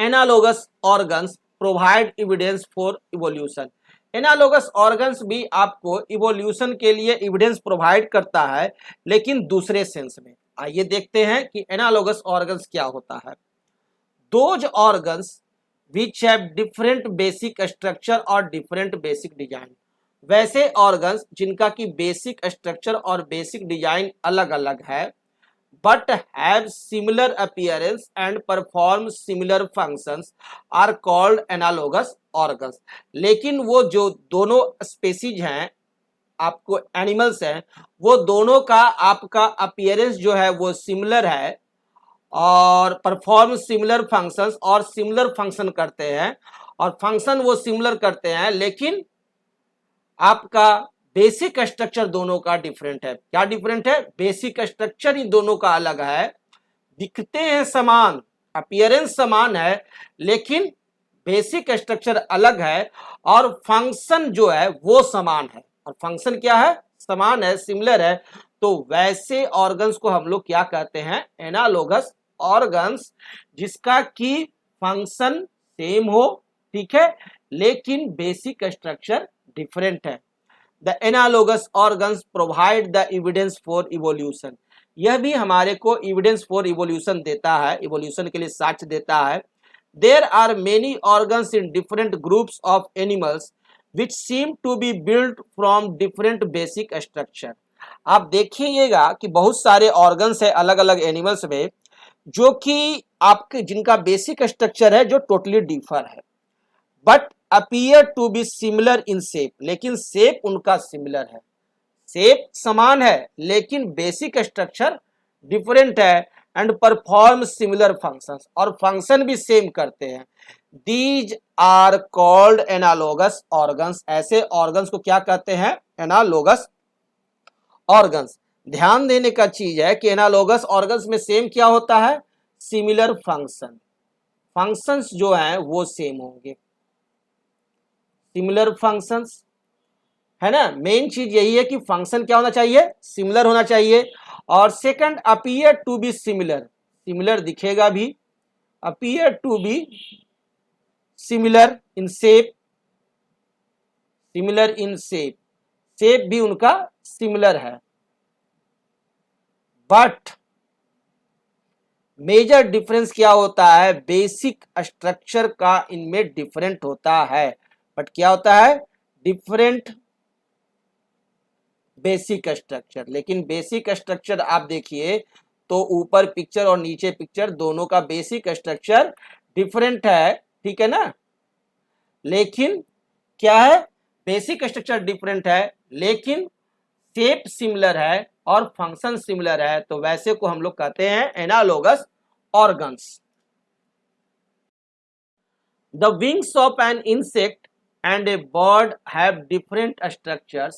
Analogous organs provide evidence for evolution. Analogous organs भी आपको evolution के लिए एविडेंस प्रोवाइड करता है, लेकिन दूसरे सेंस में। आइए देखते हैं कि एनालोगस ऑर्गन्स क्या होता है। Those organs which have different basic structure और डिफरेंट बेसिक डिजाइन, वैसे ऑर्गन्स जिनका की बेसिक स्ट्रक्चर और बेसिक डिजाइन अलग अलग है, but have similar appearance and perform similar functions are called analogous organs. लेकिन वो जो दोनों स्पेसीज हैं, आपको एनिमल्स हैं, वो दोनों का आपका अपीयरेंस जो है वो सिमिलर है और परफॉर्म सिमिलर फंक्शंस और सिमिलर फंक्शन करते हैं, और फंक्शन वो सिमिलर करते हैं, लेकिन आपका बेसिक स्ट्रक्चर दोनों का डिफरेंट है। क्या डिफरेंट है? बेसिक स्ट्रक्चर ही दोनों का अलग है। दिखते हैं समान, अपीयरेंस समान है, लेकिन बेसिक स्ट्रक्चर अलग है, और फंक्शन जो है वो समान है। और फंक्शन क्या है? समान है, सिमिलर है। तो वैसे ऑर्गन्स को हम लोग क्या कहते हैं? एनालोगस ऑर्गन्स, जिसका की फंक्शन सेम हो, ठीक है, लेकिन बेसिक स्ट्रक्चर डिफरेंट है। The analogous organs provide the evidence for evolution. यह भी हमारे को एविडेंस फॉर इवोल्यूशन देता है, इवोल्यूशन के लिए साक्ष्य देता है। There are many organs in different groups of animals which seem to be built from different basic structure. आप देखिएगा कि बहुत सारे ऑर्गन्स है अलग अलग एनिमल्स में, जो कि आपके जिनका बेसिक स्ट्रक्चर है जो टोटली डिफर है, but appear to be similar in shape. लेकिन शेप उनका सिमिलर है, शेप समान है, लेकिन बेसिक स्ट्रक्चर डिफरेंट है। एंड परफॉर्म सिमिलर फंक्शंस, और फंक्शन भी सेम करते हैं। These are called analogous organs. ऐसे ऑर्गन्स को क्या कहते हैं? Analogous organs. ध्यान देने का चीज है कि एनालोगस ऑर्गन्स में सेम क्या होता है? सिमिलर फंक्शन, फंक्शंस जो हैं वो सेम होंगे, सिमिलर फंक्शंस, है ना। मेन चीज यही है कि फंक्शन क्या होना चाहिए? सिमिलर होना चाहिए। और second, appear to be similar, similar दिखेगा भी, appear to be similar in shape, similar in shape, shape भी उनका सिमिलर है। बट मेजर डिफरेंस क्या होता है? बेसिक स्ट्रक्चर का इनमें डिफरेंट होता है। बट क्या होता है? Different basic structure. लेकिन बेसिक स्ट्रक्चर आप देखिए तो ऊपर पिक्चर और नीचे पिक्चर दोनों का बेसिक स्ट्रक्चर डिफरेंट है, ठीक है ना। लेकिन क्या है? बेसिक स्ट्रक्चर डिफरेंट है, लेकिन शेप सिमिलर है और फंक्शन सिमिलर है। तो वैसे को हम लोग कहते हैं analogous organs. The wings of an insect and a bird have different structures.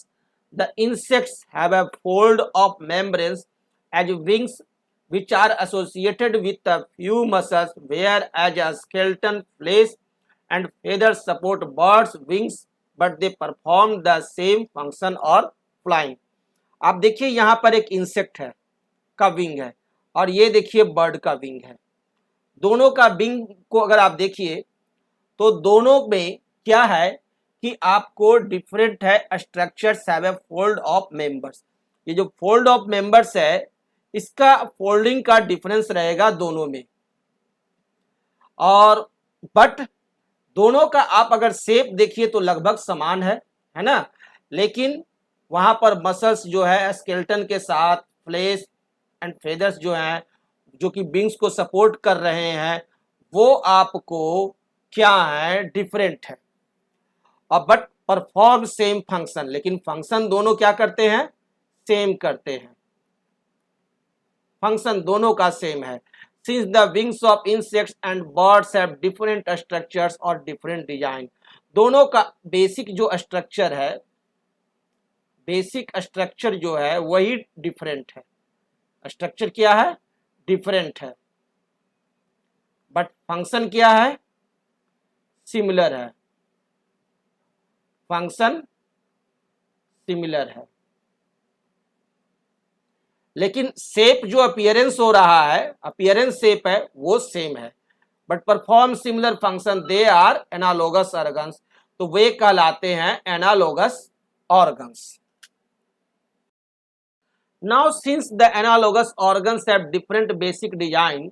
The insects have a fold of membranes as wings which are associated with a few muscles, whereas a skeleton, flesh and feathers support birds' wings, but they perform the same function or flying. आप देखिए यहाँ पर एक insect है का wing है, और ये देखिए बर्ड का विंग है। दोनों का विंग को अगर आप देखिए तो दोनों में क्या है कि आपको डिफरेंट है structures have a fold of members. ये जो फोल्ड ऑफ मेंबर्स है, इसका फोल्डिंग का डिफरेंस रहेगा दोनों में। और बट दोनों का आप अगर शेप देखिए तो लगभग समान है ना। लेकिन वहां पर मसल्स जो है स्केलेटन के साथ, फ्लेश एंड फेदर्स जो हैं, जो कि विंग्स को सपोर्ट कर रहे हैं, वो आपको क्या है? डिफरेंट है। और बट परफॉर्म सेम फंक्शन, लेकिन फंक्शन दोनों क्या करते हैं? सेम करते हैं, फंक्शन दोनों का सेम है। Since the wings of insects and birds have different structures और डिफरेंट डिजाइन, दोनों का बेसिक जो स्ट्रक्चर है, बेसिक स्ट्रक्चर जो है वही डिफरेंट है। स्ट्रक्चर क्या है? डिफरेंट है, बट फंक्शन क्या है? सिमिलर है, फंक्शन सिमिलर है। लेकिन शेप जो अपीयरेंस हो रहा है, अपीयरेंस शेप है वो सेम है। But perform similar function they are analogous organs, तो वे कहलाते हैं analogous organs. Now, since the analogous organs have different basic design,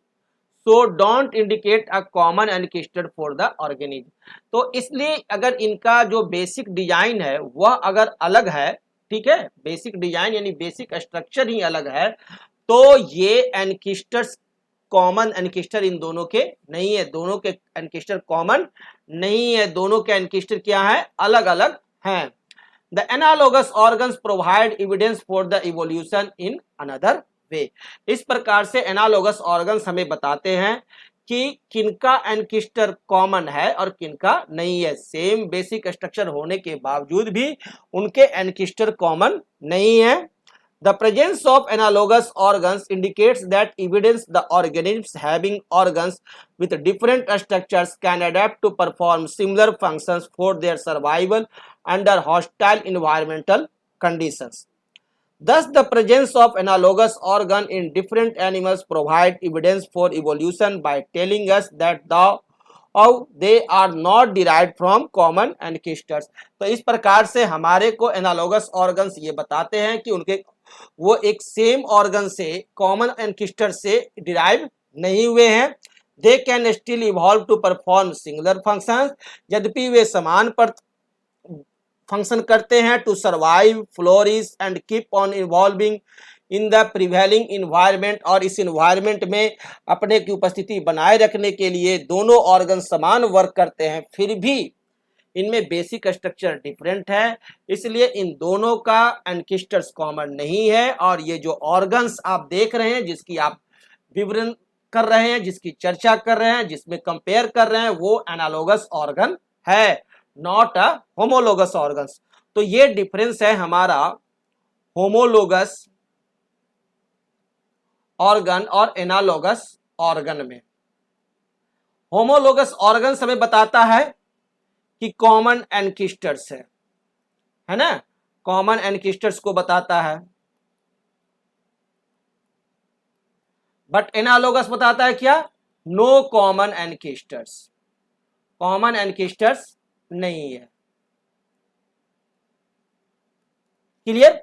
so don't indicate a common ancestor for the organism. तो इसलिए अगर इनका जो बेसिक डिजाइन है वह अगर अलग है, ठीक है, बेसिक डिजाइन यानी बेसिक स्ट्रक्चर ही अलग है, तो ये एनकिस्टर्स कॉमन एनकिस्टर इन दोनों के नहीं है, दोनों के एनकिस्टर कॉमन नहीं है, दोनों के एनकिस्टर क्या है, अलग अलग हैं। The analogous organs provide evidence for the evolution in another way. इस प्रकार से एनालोगस ऑर्गन्स हमें बताते हैं कि किनका एनकिस्टर कॉमन है और किनका नहीं है, सेम बेसिक स्ट्रक्चर होने के बावजूद भी उनके एनकिस्टर कॉमन नहीं है। The presence of analogous organs indicates that evidence the organisms having organs with different structures can adapt to perform similar functions for their survival under hostile environmental conditions. Thus, the presence of analogous organ in different animals provide evidence for evolution by telling us that they are not derived from common ancestors. तो इस प्रकार से हमारे को analogous organs ये बताते हैं कि उनके वो एक सेम ऑर्गन से कॉमन एंकिस्टर से डिराइव नहीं हुए हैं। They can still evolve to perform singular functions, यद्यपि वे समान पर फंक्शन करते हैं, to survive, flourish and keep on evolving in the prevailing environment, और इस इन्वायरमेंट में अपने की उपस्थिति बनाए रखने के लिए दोनों ऑर्गन समान वर्क करते हैं, फिर भी इनमें बेसिक स्ट्रक्चर डिफरेंट है, इसलिए इन दोनों का एनकिस्टर्स कॉमन नहीं है। और ये जो ऑर्गन्स आप देख रहे हैं, जिसकी आप विवरण कर रहे हैं, जिसकी चर्चा कर रहे हैं, जिसमें कंपेयर कर रहे हैं, वो एनालोगस ऑर्गन है, नॉट अ होमोलोगस ऑर्गन्स। तो ये डिफरेंस है हमारा होमोलोगस ऑर्गन और एनालोगस ऑर्गन में। होमोलोगस ऑर्गन्स हमें बताता है कि कॉमन एनकिस्टर्स है ना, कॉमन एनकिस्टर्स को बताता है, बट एनालोगस बताता है क्या, नो कॉमन एनकिस्टर्स, कॉमन एनकिस्टर्स नहीं है। क्लियर?